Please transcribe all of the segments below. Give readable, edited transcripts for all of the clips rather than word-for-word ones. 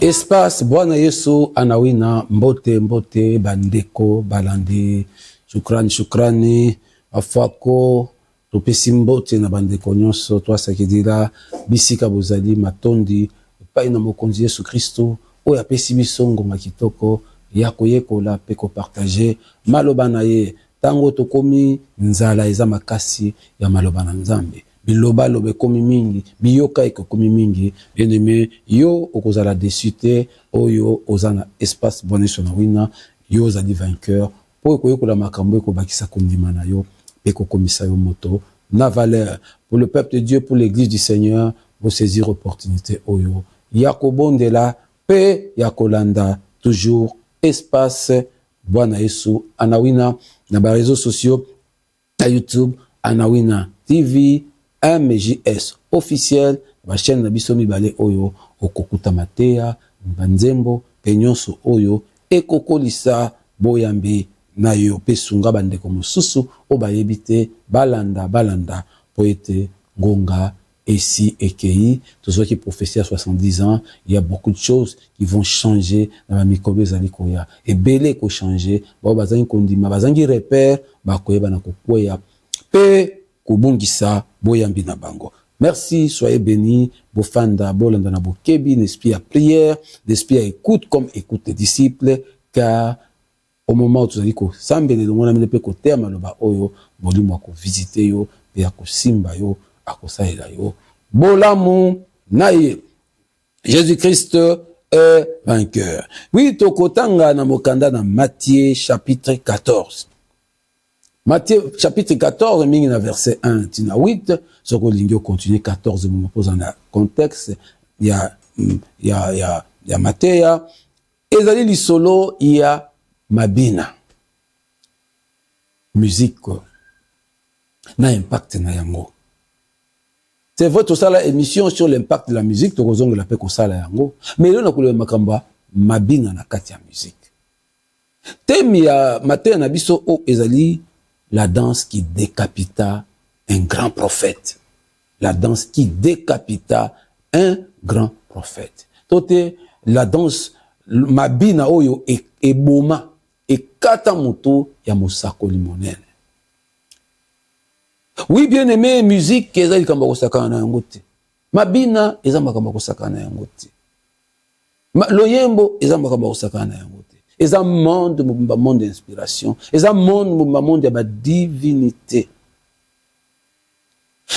Espace Bwana Yesu anawina mbote mbote bandeko balandi shukrani afako topesi mbote na bandeko nyonso twasakidila bisika bozali matondi epai na mokonzi Yesu Kristo oyo apesi biso ngoma kitoko ya koyekola pe kopartage maloba na ye tango tokomi nzala eza makasi ya maloba na Nzambe biloba lobe komi mingi biyoka ekokomi mingi bien-aimé yo okozala déçu te oyo ozana espace Bwana Yesu anawina yo ozali vainqueur po koyekola makambo ekobakisa kondima na yo pe kokomisa yo moto na valeur pour le peuple de Dieu, pour l'église du Seigneur, vous saisir opportunité oyo ya kobondela pe ya kolanda toujours espace Bwana Yesu anawina na ba réseaux sociaux na YouTube anawina TV MJS officiel ba chaîne na biso mibale oyo okokuta mateya banzembo penyonso oyo ekokolisa boyambi na yo pesunga bandeko mosusu o bayebite balanda po ete ngonga ici ekei toujours qui prophétie à 70 ans il y a beaucoup de choses qui vont changer dans la mikobe zalikoya et belé ko changer ba bazangi kondima bazangi repère ba koyeba na kokoya pe kubungisa boyambi na bango. Merci, soyez bénis, bofanda bolanda na bokebi, l'esprit à prière, l'esprit à écoute comme écoute les disciples, car au moment où tu as dit que sambele le mona mine pe ko terme loba oyo bolimo ko visiter yo pe ko simba yo akosaela yo bolamu naye Jésus-Christ est vainqueur. Oui, tokotanga na mokanda na Matthieu chapitre 14. Matthieu chapitre 14, mingi na verset 1 tina 8, soko lingio continue 14 mo pose na contexte ya Matthieu ezali lisolo ya mabina musique na impact na yango. C'est votre sala émission sur l'impact de la musique to kozonga la pe ko sala yango mais lelo na kule makamba mabina na kati ya musique. Thème ya Matthieu na biso o ezali la danse qui décapita un grand prophète. La danse qui décapita un grand prophète. Tote la danse mabina oyo e boma e kata moto ya mosako limonene. Oui, bien aimé, musique ezali kamba kosaka na yango te. Mabina ezamba kamba kosaka na yango te. Loyembo ezamba kamba kosaka na yango te. Eza monde d'inspiration, eza monde de divinité.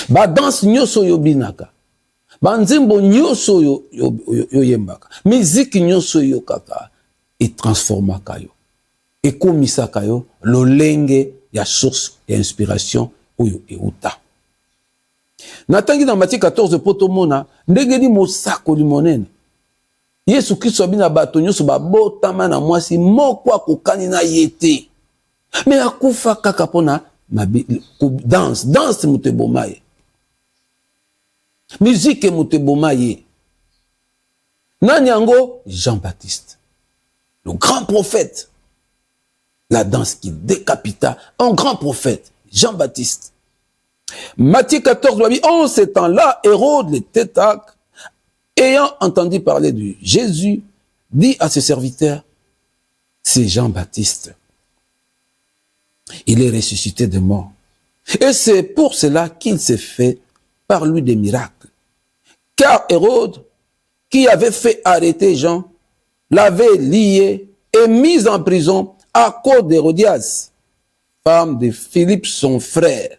Ba danse nyoso yo binaka. Ba nzembo nyoso yo yembaka. Musique nyoso yo kaka e transformaka yo. E komisaka yo lolenge ya source ya inspiration oyo euta. Natangi na Matthieu 14 potomona ndenge ni mosako limonene. Yesu Kristo abina bato nyonso babotama na mwasi moko akokani na yete. Mais akufa kaka pona danse mutebomaye. Musique mutebomaye. Nani yango Jean-Baptiste, le grand prophète. La danse qui décapita un grand prophète, Jean-Baptiste. Matthieu 14, en ce temps-là, Hérode le tétrarque, ayant entendu parler de Jésus, dit à ses serviteurs, c'est Jean-Baptiste. Il est ressuscité de mort. Et c'est pour cela qu'il s'est fait par lui des miracles. Car Hérode, qui avait fait arrêter Jean, l'avait lié et mis en prison à cause d'Hérodias, femme de Philippe, son frère.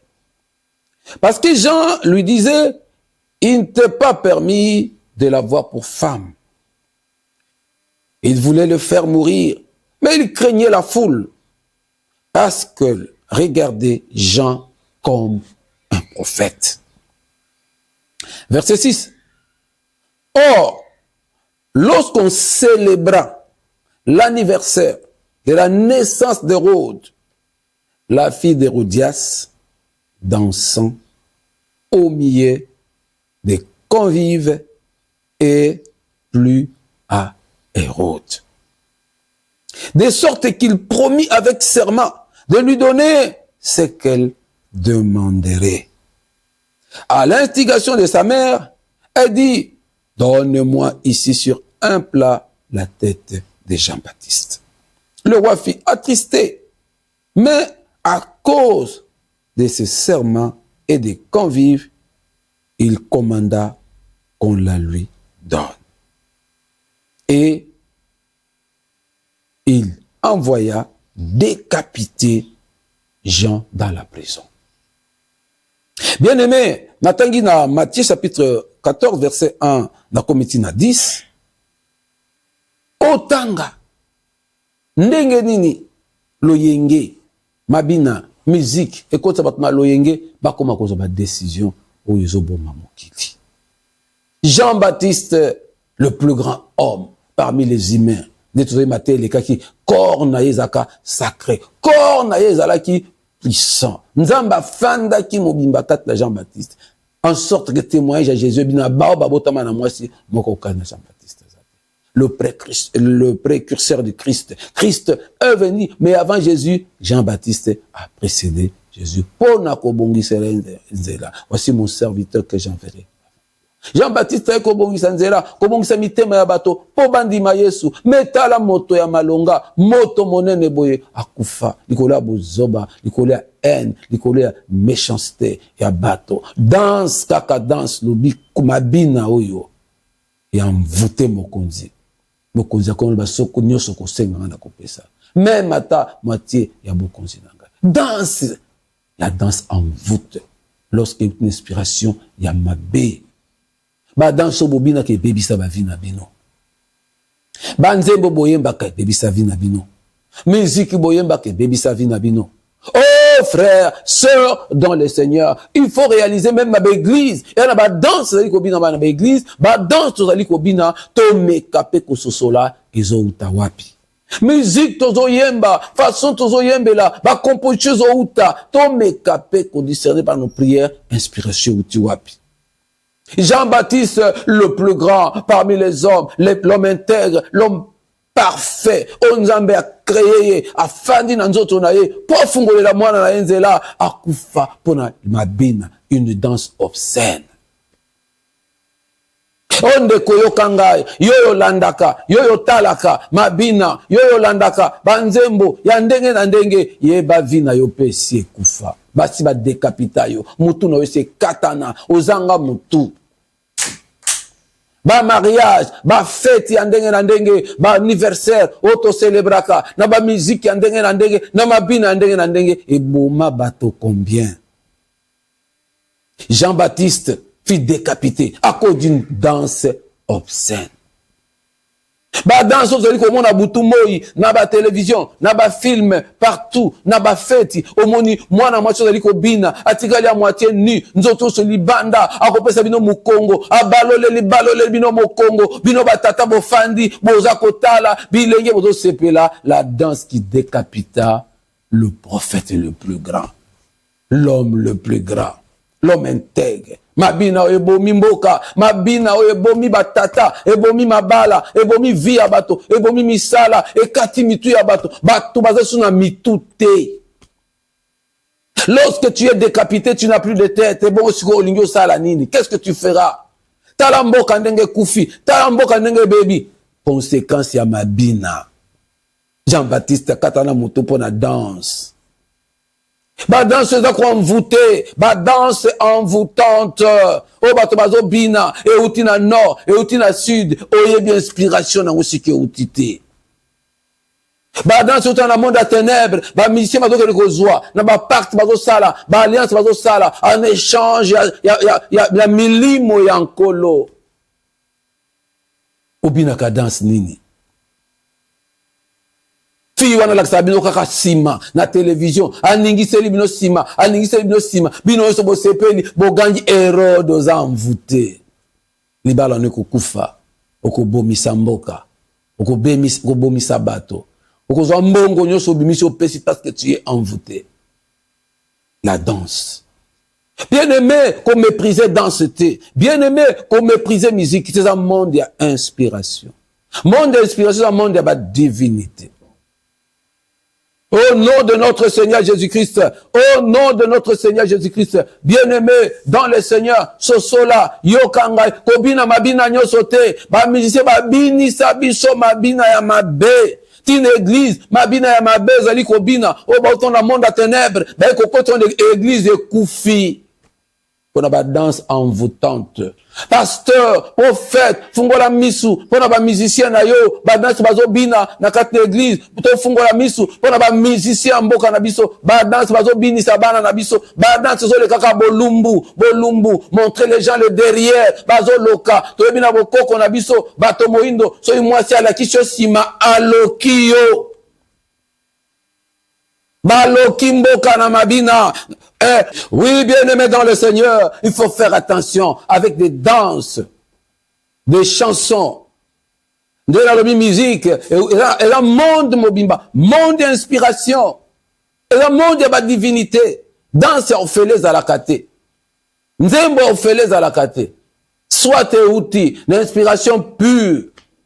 Parce que Jean lui disait, il ne t'est pas permis de l'avoir pour femme. Il voulait le faire mourir, mais il craignait la foule, parce que regardait Jean comme un prophète. Verset 6. Or, lorsqu'on célébra l'anniversaire de la naissance d'Hérode, la fille d'Hérodias, dansant au milieu des convives et plut à Hérode. De sorte qu'il promit avec serment de lui donner ce qu'elle demanderait. À l'instigation de sa mère, elle dit, donne-moi ici sur un plat la tête de Jean-Baptiste. Le roi fut attristé, mais à cause de ses serments et des convives, il commanda qu'on la lui donne. Et il envoya décapiter Jean dans la prison. Bien-aimé, natangi na Matthieu chapitre 14, verset 1, na komiti na 10, otanga, ndenge nini, loyenge, mabina, musique, ekota batma loyenge, bakoma kozo ba décision, oyezo boma mokili. Jean-Baptiste, le plus grand homme parmi les humains, nettoyé maté les kaki, corps na yezaka sacré, corps na yezalaki puissant. Nzamba fanda ki mobimba tat la Jean-Baptiste, en sorte que témoignage à Jésus, bina bao babotama na mwasi, moko kana Jean-Baptiste. Le précurseur du Christ. Christ est venu, mais avant Jésus, Jean-Baptiste a précédé Jésus. Voici mon serviteur que j'enverrai. Jean-Baptiste est kobongisa nzela, kobongisa mitema ya bato, po bandima Yesu, metala moto ya malonga, moto monene boye, akufa, likola bozoba, likola haine, likola méchanceté, ya bato. Danse kaka danse, lobi kumabina oyo, ya mvute mokonzi. Mokonzi akon basoko nyoso kosenga ngana kopesa. Même ata moitié ya bokonzi nanga. Danse, la danse envoûte. Lorsqu'il y a une inspiration, il y a mabe. Ba danse bobina ke bebisa ba vi na bino. Ba nzembo boyemba ke bebisa vi na bino. Musique boyemba ke bebisa vi na bino. Oh frères, sœurs dans le Seigneur, il faut réaliser même ma église. Et on a ba danse zali ko bina ba na église, ba danse zali ko bina to mekape ko sosola ezo utawapi. Musique tozo yemba, façon tozo yembela, ba composition zo uta, to mekape ko discerner par nos prières, inspiration utiwapi. Jean-Baptiste, le plus grand parmi les hommes, l'homme intègre, l'homme parfait, Onzambe a créé, a fandi na nzoto na ye, po fungolela mwana na enzela, akufa pona mabina, une danse obscène. Onde koyo kangai, yoyo landaka, yoyo talaka, mabina, yoyo landaka, banzembo, ya ndenge na ndenge, ye bavina yo pe si kufa. Basi ba dekapita yo, mutu na yo se katana, ozanga mutu. Ba mariage, ba fête ya ndenge na ndenge, ba anniversaire, auto célébraka, na ba musique ya ndenge na ndenge, na mabina ya ndenge na ndenge, et boma bato combien? Jean-Baptiste fut décapité à cause d'une danse obscène. Ba danse ozali ko mona butu moi na ba télévision, na ba film partout, na ba fête, omoni mwana mwasi ozali ko bina, atikali ya moitié nu, nzoto so libanda, akopesa bino mukongo, abalole bino mokongo, bino batata bofandi, boza kotala, bilenge bozo sepela, la danse qui décapita le prophète le plus grand, l'homme le plus grand, l'homme intègre. Mabina ebomi mboka, mabina ebomi batata, ebomi mabala, ebomi via bato, ebomi misala, ekati mitu ya bato, bato bazasu na mitu te. Lorsque tu es décapité, tu n'as plus de tête, et bon osiko olingyo sala nini, qu'est-ce que tu feras? Tala mboka ndenge kufi, tala mboka ndenge baby. Conséquence ya mabina. Jean-Baptiste katana moto po na danse. Ba danse envoûtée, ba danse envoûtante. Oh bato bazo bina, e uti na nord, e uti na sud, oye bien inspiration na musiki utite. Ba danse uti na monde à ténèbres, ba musicien bazo kele kozwa, na ba pacte bazo sala, ba alliance bazo sala, en échange ya milimo ya nkolo. Obina ka danse nini? Fi wana lakisa bino kaka sima na télévision, aningiseli bino sima, bino yoso bo sepeli, bo gangi Hérode oza envoûté. libala ne kokufa, okobomisa mboka, okobomisa bato, okozwa mbongo nyonso obimisi opesi parce que tu es envoûté. La danse. Bien-aimé, qu'on méprisait danseté. Bien-aimé, qu'on méprisait musique. C'est un monde d'inspiration. Monde d'inspiration, c'est un monde de divinité. Au nom de notre Seigneur Jésus-Christ, au nom de notre Seigneur Jésus-Christ, bien-aimé dans le Seigneur, sosola, yokangai, kobina mabina nyosote, ba musicien ba bini sabiso mabina ya mabe. Tine église, mabina ya mabe zali kobina, o ba ton monde à ténèbres, ba kokoton église de koufi. Pour la danse envoûtante. Pasteur, prophète, fungola misu, pour la musicien na yo, ba danse bazo bina na kat l'église, pour fungola misu, pour la musicien mboka na biso, ba danse bazo bini sabana na biso, ba danse zo le kaka bolumbu, montrer les gens le derrière, bazo loka, to bina bokoko na biso, bato moindo, so imwasi ala kisho sima alokio. Baloki mboka na mabina. Oui, bien-aimé dans le Seigneur, il faut faire attention avec des danses, des chansons, de la musique, et un monde mobimba, monde d'inspiration, et un monde de la divinité. Danse orphelés à la kate. Nzembo orphelés à la kate. Soit tes outils d'inspiration pure,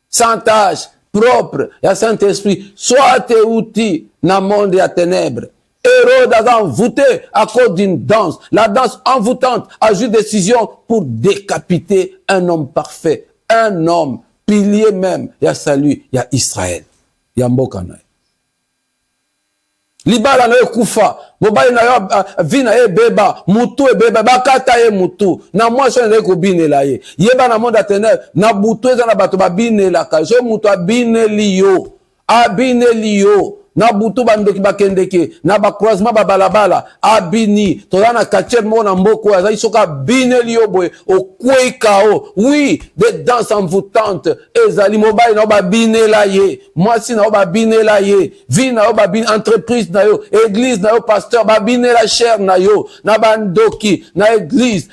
sans tâche, propre, et à Saint-Esprit, soit tes outils dans le monde à ténèbres. Hérode a envoûté à cause d'une danse. La danse envoûtante a eu décision pour décapiter un homme parfait, un homme pilier même. Il y a salut, il y a Israël, il y a Mbokana. Libala na yo kufa, mobali na yo vina e beba, mutu e beba, bakata e mutu. Na moi so na ko binela ye. Yeba na monde atener, na butu eza na bato ba binela ka. So mutu abineli yo, abineli yo. Na butu bandoki bakendeke, na ba croisement ba balabala, abini, toza na kachet mo na mboko, aza isoka bineli yo boy, o kwekao. Oui, des danses envoûtantes, ezali mobile na ba binela ye, mwasi na ba binela ye, vie na ba bin entreprise na yo, église na yo pasteur ba binela cher na yo, na bandoki, na église,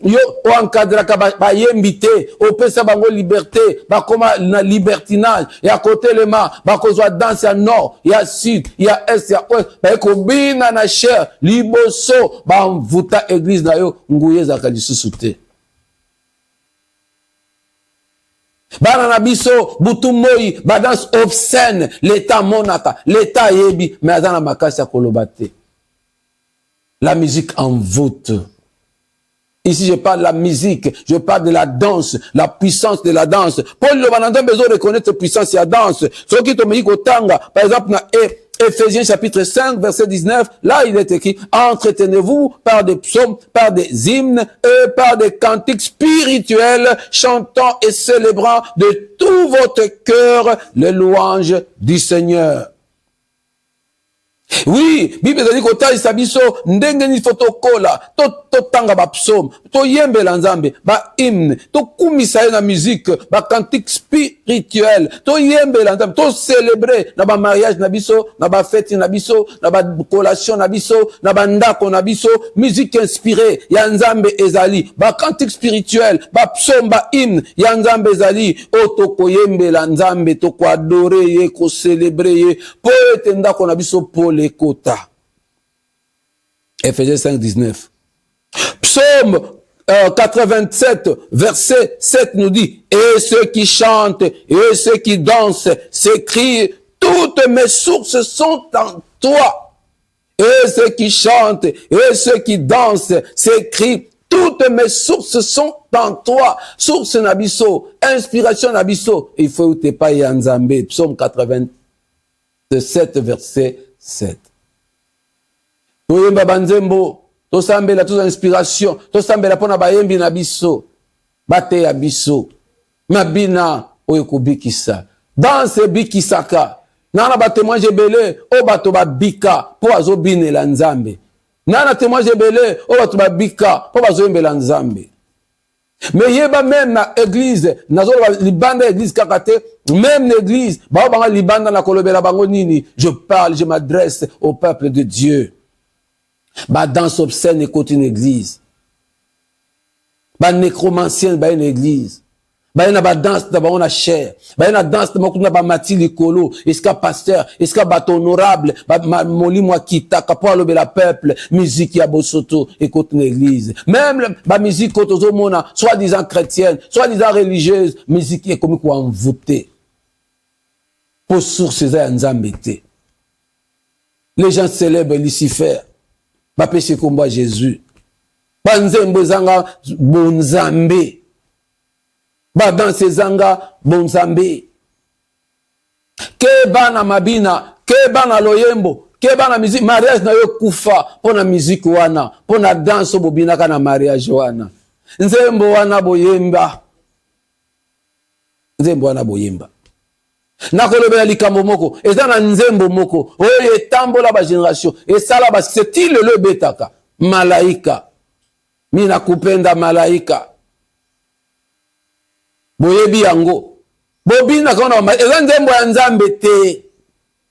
yo o encadra ka ba yembite, o pesa bango liberté, ba koma na libertinage, et à côté le ma, ba kozwa danse ya nord, il y a sud, il y a est, il y a ouest, ba ekobina na cher, liboso, ba mvuta église na yo, nguye zaka lisusu te. Bana na biso, butu moi, ba danse obscène, l'état monaka, l'état yebi, mais azana makasi ya kolobate. La musique envoûte. Ici, je parle de la musique, je parle de la danse, la puissance de la danse. Paul le a besoin de reconnaître la puissance de la danse. Ce qui te dit par exemple, dans Éphésiens chapitre 5, verset 19, là il est écrit, entretenez-vous par des psaumes, par des hymnes et par des cantiques spirituels, chantant et célébrant de tout votre cœur les louanges du Seigneur. Oui, Bible dit que ta isabiso ndenge ni fotokola to tanga ba psaume to yembela nzambe ba hymne to kumisa na musique ba cantique spirituel to yembela nzambe to célébrer na ba mariage na biso na ba fête na biso na ba collation na biso na ba ndako na biso musique inspirée ya nzambe ezali ba cantique spirituel ba psaume ba hymne ya nzambe ezali o to koyembela nzambe to ko adorer ye ko célébrer ye po ete ndako na biso po les quotas. Éphésiens 5, 19. Psaume 87, verset 7 nous dit, et ceux qui chantent et ceux qui dansent s'écrient, toutes mes sources sont en toi. Et ceux qui chantent et ceux qui dansent s'écrient, toutes mes sources sont en toi. Source nabiso, inspiration nabiso. Il faut te pas yanzambe. Psaume 87, verset 7. Toyemba banzembo, tosambela tous inspiration, tosambela pona bayembi na biso, bate ya biso, mabina oyo bikisa. Danse bikisaka, nana ba témoin jebele, o bato ba bika, po azo binela nzambe. Nana témoin jebele, o bato ba bika, po azo yembela nzambe. Mais yeba même na église, nazo libanda église kakate, même l'église, ba banga libanda na kolobela bango nini, je parle, je m'adresse au peuple de Dieu. Ba danse obscène écoute une église. ba nécromancien ba une église. Ba na ba danse na ba on a cher. Ba na danse na makuna ba mati likolo, eska pasteur, eska ba honorable, ba moli moi kita kapo alobe la peuple, musique ya bosoto écoute l'église. Même ba musique kotozo mona, soi-disant chrétienne, soi-disant religieuse, musique est comme quoi envoûté. Pour source za nzambete. Les gens célèbrent Lucifer. Ba péché combat Jésus. Ba nzembo zanga bonzambe. Ba danse zanga bonzambe. Ke bana mabina, ke bana loyembo, ke bana musique mariage na yo kufa pona musique wana, pona danse bobina kana mariage wana. Nzembo wana boyemba. Nzembo wana boyemba. Nakolobela likambo moko, eza na nzembo moko, oyo etambola ba génération, esala ba style le betaka, malaika. Mina kupenda malaika. Boyebi yango. Bobina kona eza nzembo ya nzambe te.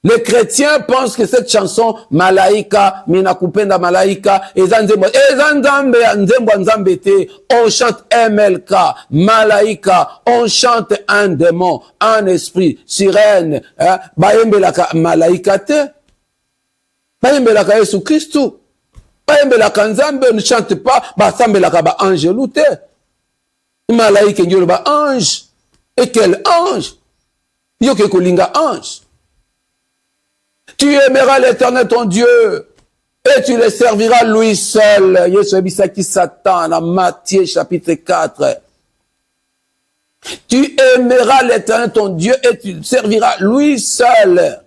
Les chrétiens pensent que cette chanson malaika, mina kupenda malaika, eza nzembo nzambe te. On chante MLK, malaika, on chante un démon, un esprit, sirène, bayembelaka malaika te. Bayembelaka Yesu Christu. Bayembelaka nzambe, ne chante pas, basambelaka ba angelu te. Malaika ngelo ba ange. Et quel ange? Yoke kolinga ange. Tu aimeras l'Éternel ton Dieu et tu le serviras lui seul. Yesu bisaki Satan dans Matthieu chapitre 4. Tu aimeras l'Éternel ton Dieu et tu le serviras lui seul.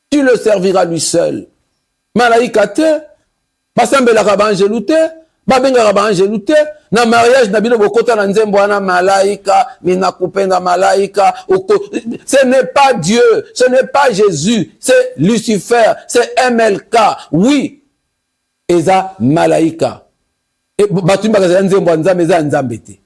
Tu le serviras lui seul. Malaika te, basambelaka ba angelu te, babengaka ba angelu te, na mariage na bino bokota na nzembo wana malaika, mina kupenda malaika, ce n'est pas Dieu, ce n'est pas Jésus, c'est Lucifer, c'est MLK, oui, eza malaika. Et batumba kaza nzembo nzambe eza nzambe te.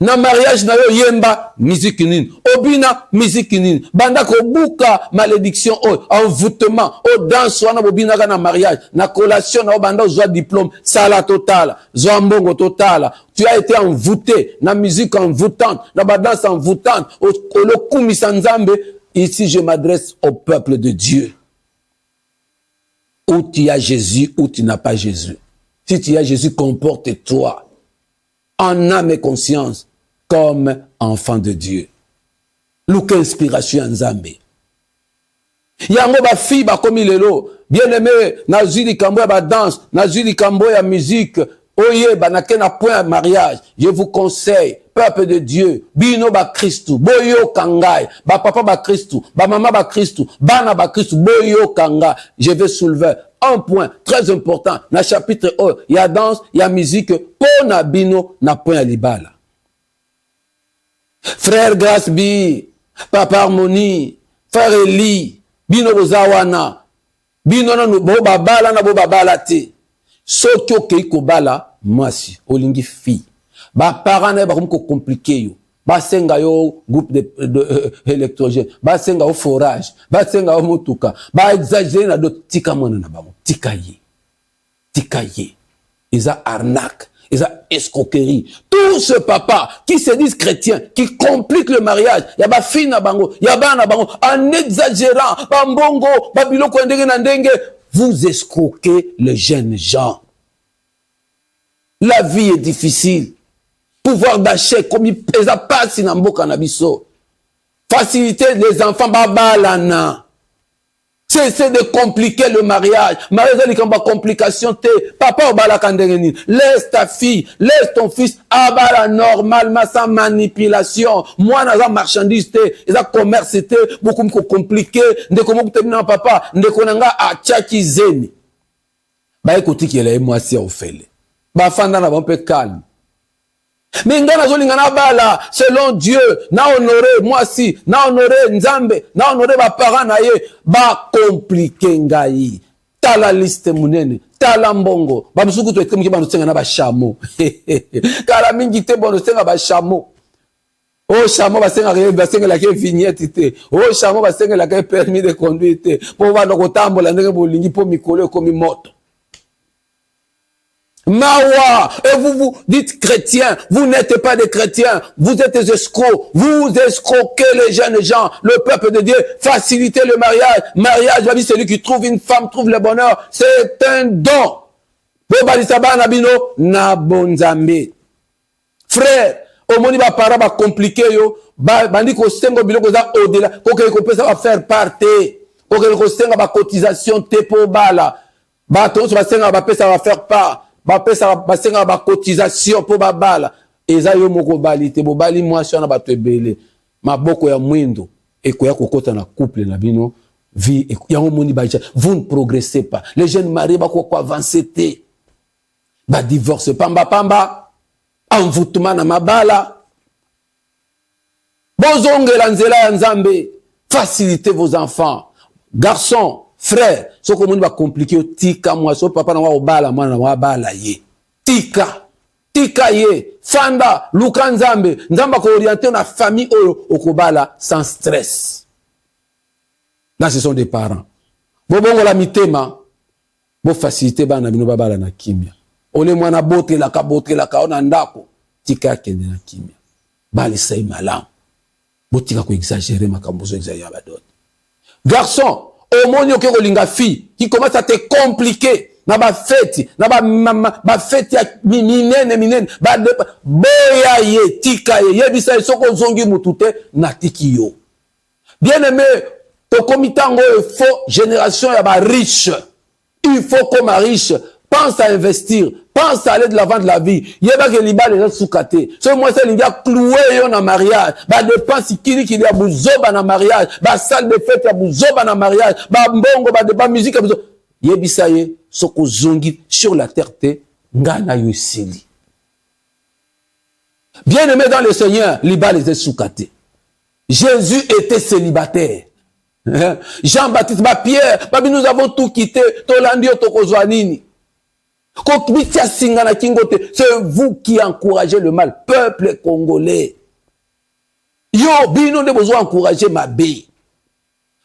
Na mariage na yo yemba musique nini, obina musique nini, banda ko buka malédiction envoûtement, danse wana bobina na mariage, na collation na banda zo diplôme, sala total, zo mbongo total, tu as été envoûté, na musique envoûtante, na danse envoûtante, le kumisa nzambe. Ici je m'adresse au peuple de Dieu. Où tu as Jésus, où tu n'as pas Jésus. Si tu as Jésus, comporte-toi en âme et conscience, comme enfant de Dieu. Luka inspiration nzambe. Yango ba fi ba komi lelo, bien aimé, na zili kambo ya ba danse, na zili kambo ya musique, oye ba na kena point mariage. Je vous conseille, peuple de Dieu, bino ba Christou, boyo kangai, ba papa ba Christou, ba maman ba Christou, bana ba Christou, boyo kanga. Je vais soulever un point très important. Na chapitre 1, il y a danse, il y a musique, pona bino na point ya libala. Frère Grasby, Papa Harmonie, Frère Eli, bino bozawana, bino na bo babala na bo babala te. Soki okei kobala, mwasi, olingi fi. Ba parents na ba ko compliqué yo. Ba senga yo groupe de électrogène, ba senga yo forage, ba senga yo motuka, ba exagérer na do tika mona na bango, tika ye. Tika ye. Isa arnaque. Ils ont escroquerie. Tous ce papa qui se disent chrétiens, qui compliquent le mariage, yaba fi na bango, yaba na bango, en exagérant, bambongo, babiloko ndenge na ndenge, vous escroquez les jeunes gens. La vie est difficile. Pouvoir d'achat, comme ils passent dans mboka na biso. Faciliter les enfants, babalana. C'est de compliquer le mariage. Mariage est une complication. Papa obala kandengeni. Laisse ta fille, laisse ton fils. Abala normalement sans manipulation. Moi naza marchandise te, eza commerce te, beaucoup compliqué. Ndeko mo kutemina papa, ndeko nanga achaki zeni. Ba écoute qui est moi si ofele. Ba fanda na bon peu calme. Mais ngana zolinga na bala selon Dieu na honorer moi si na honorer nzambe na honorer ba parents na ye ba compliquer ngai tala liste munene tala mbongo ba musuku to etemuki ba nsenga na ba chamo kala mingi te bono senga ba chamo o chamo ba senga la ke vignette te o chamo ba senga la ke permis de conduire te po ba no kotambola ndenge bolingi po mikolo komi moto Mawa, et vous vous dites chrétiens, vous n'êtes pas des chrétiens, vous êtes des escrocs, vous escroquez les jeunes gens, le peuple de Dieu, facilitez le mariage. Mariage, la vie, celui qui trouve une femme, trouve le bonheur, c'est un don. Frère, au monde va parler, va compliquer yo, bandi ko sengo biloko za au-delà, ko ke ko pesa va faire partie, ko ke ko senga ba cotisation te po bala, ba to so va senga ba pesa va faire part. Ba senga ba cotisation pour ba bala eza yo moko bali te bo bali mwasi na bato ebele maboko ya mwindo ekoya kokota na couple na bino vie ya moni ba vous ne progressez pas, les jeunes mariés ba ko avancer te ba divorce pamba envoûtement na mabala bozongela nzela ya nzambe, facilitez vos enfants, garçons. Frère, ce que vous va compliquer, tika moi, so papa na wa obala mwana na wa bala ye. Tika ye, fanda, luka nzambe, nzamba ko orienter na famille okobala sans stress. Là ce sont des parents. Bongo la mitema, bo facilité bana bino babala na kimia. Ole mwana bote la ka ona ndako, tika kende na kimia. Bali sai malam. Botika ko exagérer makambo zo exagérer badot. Garçon, au monde qui kolinga fille qui commence à te compliquer na ba fête ba fête ya minene ba boya ye tika ye yebisa soko zongi mutute na tiki yo. Bien aimé, to komitango faux génération ya ba riche, il faut comme riche pense à investir, pense à aller de l'avant de la vie. Yeba ke liba les gens soukate. Ce moi c'est l'india cloué yo na mariage. Ba dépense kili ya buzoba na mariage. Ba salle de fête ya buzoba na mariage. Ba mbongo ba de ba musique buzoba. Yebisa ye soko zongi sur la terre te ngana yo sili. Bien aimé dans le Seigneur, liba les soukate. Jésus était célibataire. Jean-Baptiste, ba Pierre, ba nous avons tout quitté. Tolandio tokozwa nini. C'est vous qui encouragez le mal, peuple congolais. Yo, bino de besoin encourager ma bé.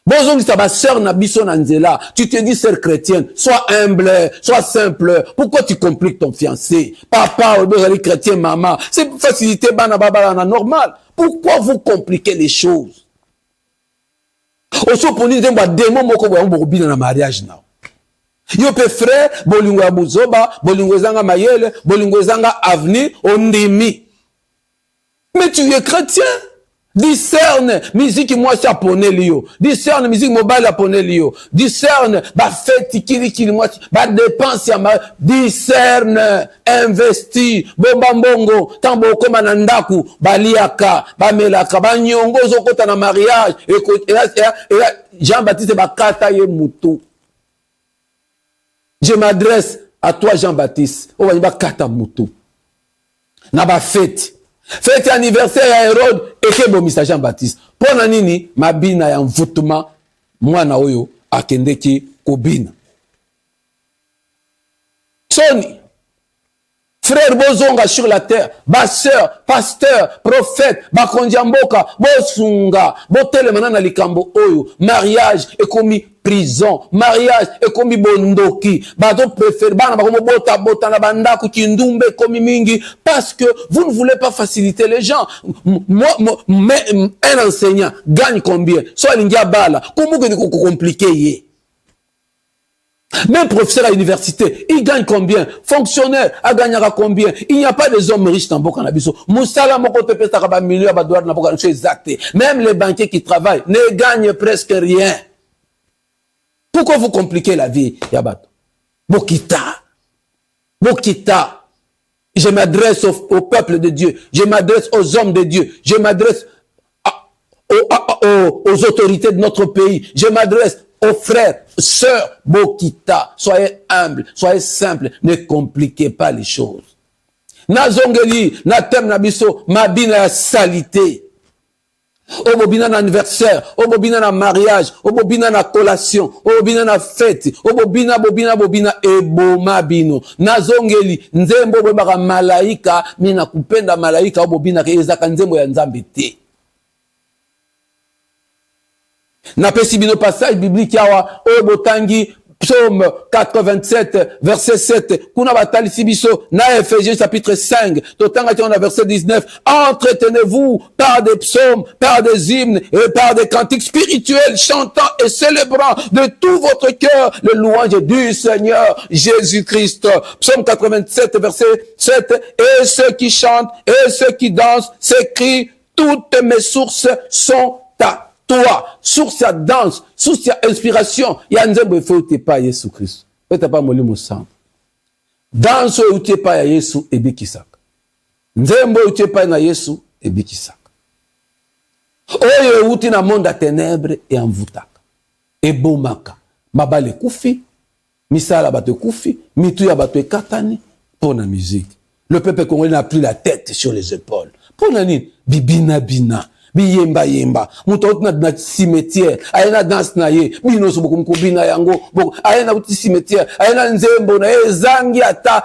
Bonjour, ça va sœur Nabiso Nanzela. Tu te dis sœur chrétienne, sois humble, sois simple. Pourquoi tu compliques ton fiancé? Papa, chrétien, maman. C'est facilité, bana babana normal. Pourquoi vous compliquez les choses? Au soponi de moi démon moko bobi dans mariage now. Yo pe frère, bolingo ya buzoba, bolingo ezanga mayele, bolingo ezanga avenir, ondimi. Mais tu es chrétien. Discerne, musique moi c'est japonais lio. Discerne, musique mobile japonais lio. Discerne, ba fête kili moi, ba dépense ya ma. Discerne, investi, bomba mbongo, tambo koma na ndaku, ba liaka, ba melaka, ba nyongo zokota na mariage. Et Jean-Baptiste ba kata ye mutu. Je m'adresse à toi, Jean-Baptiste. On va dire kata mutu. Na ba fête. Fête anniversaire à Hérode et que bon message Jean-Baptiste. Pour nanini, ma bina ya mvutuma, mwana oyo akendeki kobina. Soni. Frère bozonga sur la terre, ba sœur, pasteur, prophète, ba kondiamboka, bosunga, botele manana likambo oyo, mariage est commis prison, mariage est commis bondoki, bato préfère, bana ba komo bota na banda ku kindumbe commis mingi, parce que vous ne voulez pas faciliter les gens. Mais un enseignant gagne combien? Soit l'ingia bala, comment que vous compliquez? Même professeur à l'université, il gagne combien? Fonctionnaire, il gagnera combien? Il n'y a pas des hommes riches dans Boka Nabiso. Moussala Mokote Pesaraba million Badoir n'a pas exact. Même les banquiers qui travaillent ne gagnent presque rien. Pourquoi vous compliquez la vie, Yabat? Bokita. Je m'adresse au peuple de Dieu. Je m'adresse aux hommes de Dieu. Je m'adresse aux autorités de notre pays. Je m'adresse aux frères, sœurs, Bokita, soyez humbles, soyez simples, ne compliquez pas les choses. Nazongeli, na tem nabiso, mabina ya salité. Obobina na anniversaire, obobina na mariage, obobina na collation, obobina na fête, obobina, bobina, eboma bino. Nazongeli, nzembo bebaka malaika, mina kupenda malaika, obobina ke ezaka nzembo ya nzambe te. Na pesi bino passage biblique yawa o botangi Psaume 87, verset 7. Kuna batalisi biso na Ephésiens chapitre 5. Totanga tia na verset 19. Entretenez-vous par des psaumes, par des hymnes et par des cantiques spirituels, chantant et célébrant de tout votre cœur le louange du Seigneur Jésus-Christ. Psaume 87, verset 7. Et ceux qui chantent et ceux qui dansent s'écrient, toutes mes sources sont à toi, source à danse, source à inspiration. Il y a un nzembo il faut pas Jésus Christ. Il faut pas molimo sang. Danse ou te pas Yesu ebikisaka. Nzembo ou te pas na Yesu ebikisaka. Oyo uti na monde à ténèbres et envoutaka. Ebomaka. Mabale kufi, misala bato kufi, mitu ya bato katani pour la musique. Le peuple congolais n'a plus la tête sur les épaules. Pour la nini bibina bina. Biyemba yemba muto na cimetière ayena danse na ye bino so bokum kubina yango boko ayena uti cimetière ayena nzembo na ezangi ata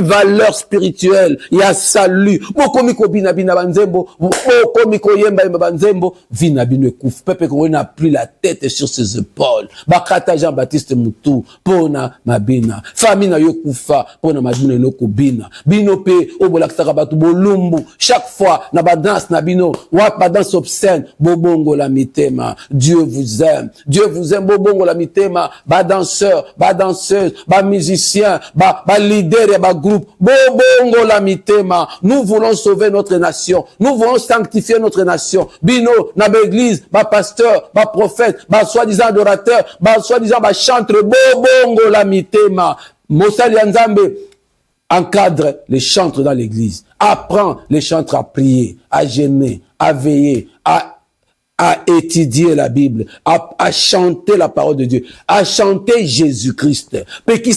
valeur spirituelle ya salut boko miko bina bina banzembo boko miko yemba yemba banzembo vina bino ekuf pepe ko na plus la tête sur ses épaules bakata Jean-Baptiste Mutu pona mabina famille na yo kufa pona mabina no kubina bino pe obolakisaka batu bolumbu chaque fois na badance na bino wa badance obscène bobongo la mitema. Dieu vous aime bobongo la mitema ba danseur ba danseuse ba musicien ba leader et ba groupe bobongo la mitema. Nous voulons sauver notre nation, nous voulons sanctifier notre nation. Bino na l'église ba pasteur ba prophète ba soi-disant adorateur ba soi-disant ba chanteur bobongo la mitema. Mosali ya Nzambe encadre les chantres dans l'église. Apprends les chantres à prier, à jeûner, à veiller, à étudier la Bible, à chanter la parole de Dieu, à chanter Jésus-Christ. Peuple de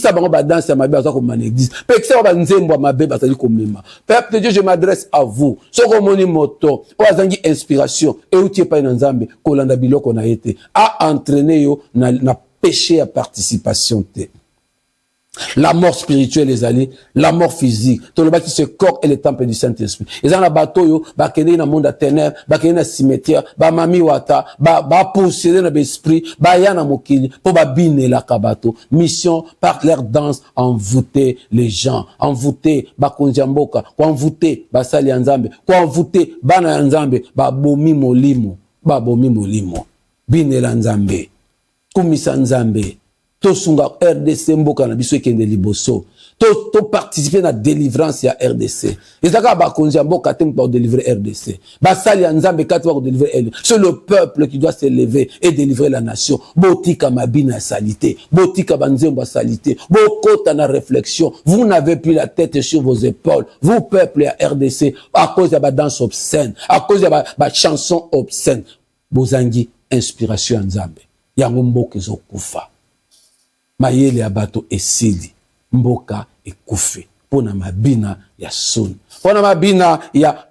Dieu, je m'adresse à vous. Inspiration. À entraîner na péché à participation. La mort spirituelle, les alliés, la mort physique. Tout le bas qui se corps et le temple du Saint-Esprit. Ils ont la bateau, yo, ba kende na monde à ténèbres, ba kende na cimetière, ba mami wata, ba posséder dans l'esprit, ba yana mokili, pour ba bine la kabato. Mission, par leur danse, envoûter les gens, envoûter, ba konjamboka, envoûter, ba sali nzambe, envoûter, ba na nzambe, ba bomi molimo, bine la nzambe, kumisa nzambe. To sunga RDC mboka na biso ekende liboso to participer na délivrance ya RDC ezaka ba konzi mboka te pour délivrer RDC basali ya Nzambe kati pour délivrer elle. C'est le peuple qui doit se lever et délivrer la nation. Botika mabina salité, botika banzembo salité, bokota na réflexion. Vous n'avez plus la tête sur vos épaules, vous peuple ya RDC, à cause de ba danse obscène, à cause de ba chanson obscène. Bozangi inspiration Nzambe yango mboka ezokufa. Mayele ya bato esili mboka ekufe pona mabina ya soni pona mabina ya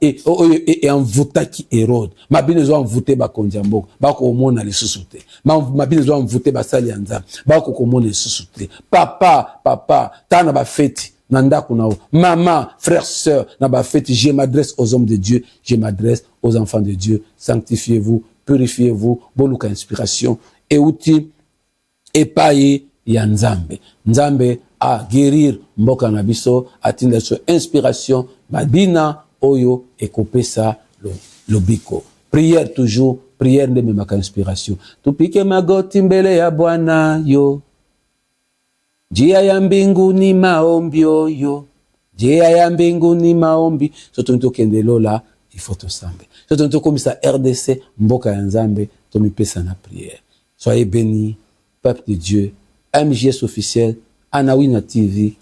envutaki Herode mabina zo envuté bakonzi ya mboka bako omona lisusu te mabina zo envuté basali ya Nzambe bako komona lisusu te papa tana ba feti na ndako nao maman frère sœur na ba feti. Je m'adresse aux hommes de Dieu, je m'adresse aux enfants de Dieu. Sanctifiez-vous, purifiez-vous, boluka inspiration et outil epaye ya Nzambe. Nzambe a guérir mboka na biso, atinda so inspiration, babina oyo ekopesa lobiko. Prière toujours, prière nde memaka inspiration. Tupike magoti mbele ya Bwana yo. Njia ya mbinguni maombi oyo. Njia ya mbinguni maombi. Soto nitokende lola, il faut to sambe. Soto nitokomisa RDC, mboka ya Nzambe, tomipesa na prière. Soyez bénis, peuple de Dieu. MJS officiel, Anawina TV,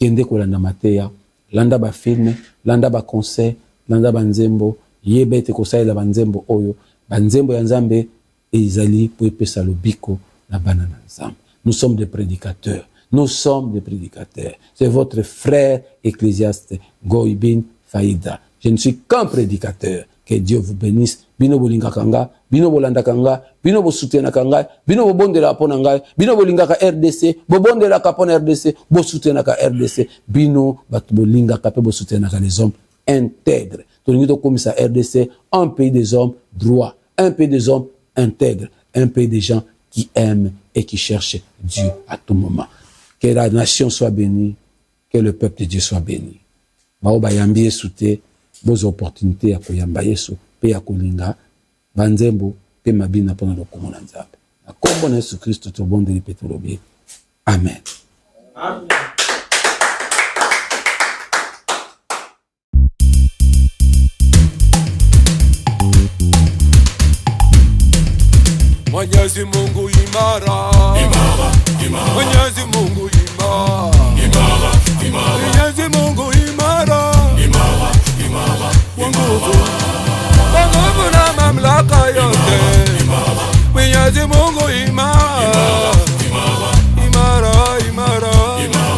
kende kolanda mateya, landa ba film, landa ba concert, landa ba nzembo, yebete kosaila ba nzembo oyo, ba nzembo ya Nzambe ezali po epesa lobiko na banana Nzambe. Nous sommes des prédicateurs. Nous sommes des prédicateurs. C'est votre frère ecclésiaste Goibin Faïda. Je ne suis qu'un prédicateur. Que Dieu vous bénisse. Bino bolinga kanga, bino bolanda kanga, bino bo soutiena kanga, bino bo bondela pona ngai, bino bolinga ka RDC, bo bondela ka pona RDC, bo soutiena ka RDC, bino bat bolinga ka pe bo soutiena ka les hommes intègres. Tolingi to komisa RDC, un pays des hommes droits, un pays des hommes intègres, un pays des gens qui aime et qui cherche Dieu à tout moment. Que la nation soit bénie, que le peuple de Dieu soit béni. Bao bayambi Yesu te, bozo opportunité ya koyamba Yesu, pe ya kolinga, banzembo, pe mabina pona lokomo na Nzambe. Na kombo na Yesu Kristo to bonde li petolobi. Amen. Amen. Mwenyezi Mungu imara, imara, imara. Mwenyezi Mungu imara, imara, imara. Mwenyezi Mungu imara, imara, imara. Kwa nguvu na mamlaka yote, imara. Mwenyezi Mungu imara, imara, imara, imara.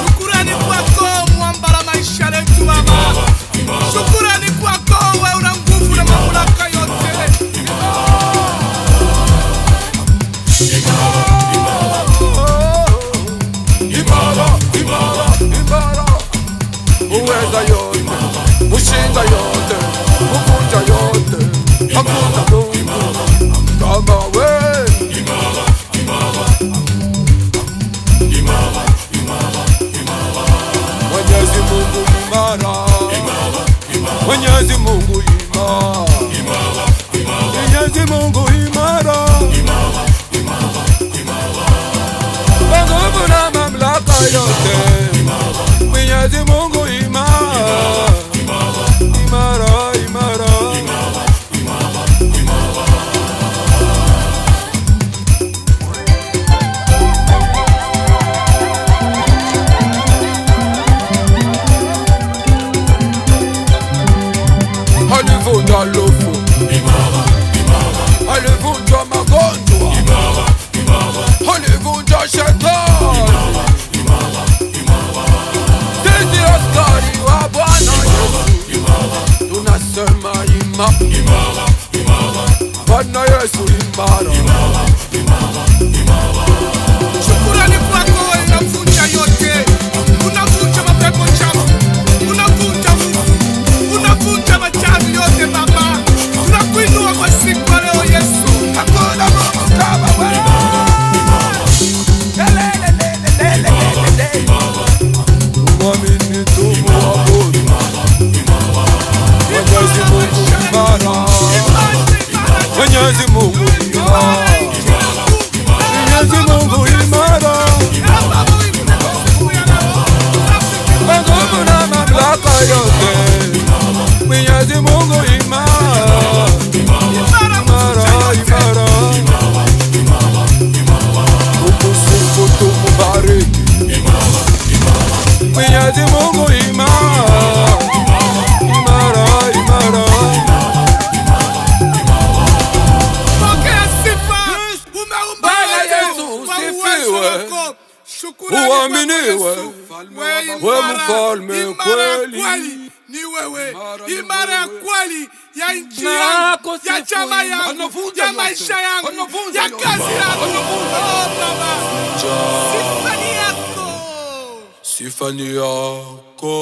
Shukurani kwako mwamba la maisha yetu Baba. Shukurani kwako wewe una nguvu na mamlaka yote. Imara, imara, imara. Uweza yote, ushinda yote, uvunja yote, hakuna Mungu kama wewe. Imara, imara, imara, imara, imara. Mwenyezi Mungu imara, imara, imara. Mwenyezi Mungu imara, imara, imara. Mwenyezi Mungu imara, imara, imara, imara. Kwa nguvu na mamlaka yote, imara. Mwenyezi Mungu imara, imara, imara, imara. Alivunja lofu, imara, imara. Alivunja magonjwa, imara, imara. Alivunja shetani, imara, imara, imara. Sisi askari wa Bwana Yesu, imara. Tunasema imara, imara. Bwana Yesu imara, imara, imara, imara. Shukurani kwako wewe unavunja yote. Unavunja mapepo chafu. Unavunja nguvu. Unavunja machawi yote Baba. Tunakuinua kwa siku ya leo Yesu. Hakuna Mungu kama wewe. Mwamini tumuabudu, Mwenyezi Mungu imara, Mwenyezi Mungu imara, Mwenyezi Mungu imara. Kwa nguvu na mamlaka yote, Mwenyezi Mungu imara, imara, imara. Tukusifu tumubariki, Mwenyezi Mungu imara, imara, imara. Pokea sifa. Umeumba Yesu usifiwe, uaminiwe, we mfalme kweli. Ni wewe imara ya kweli ya nchi yangu, ya chama yangu, ya maisha yangu, ya kazi yangu. Oh Baba, sifa ni yako, Sifa ni yako.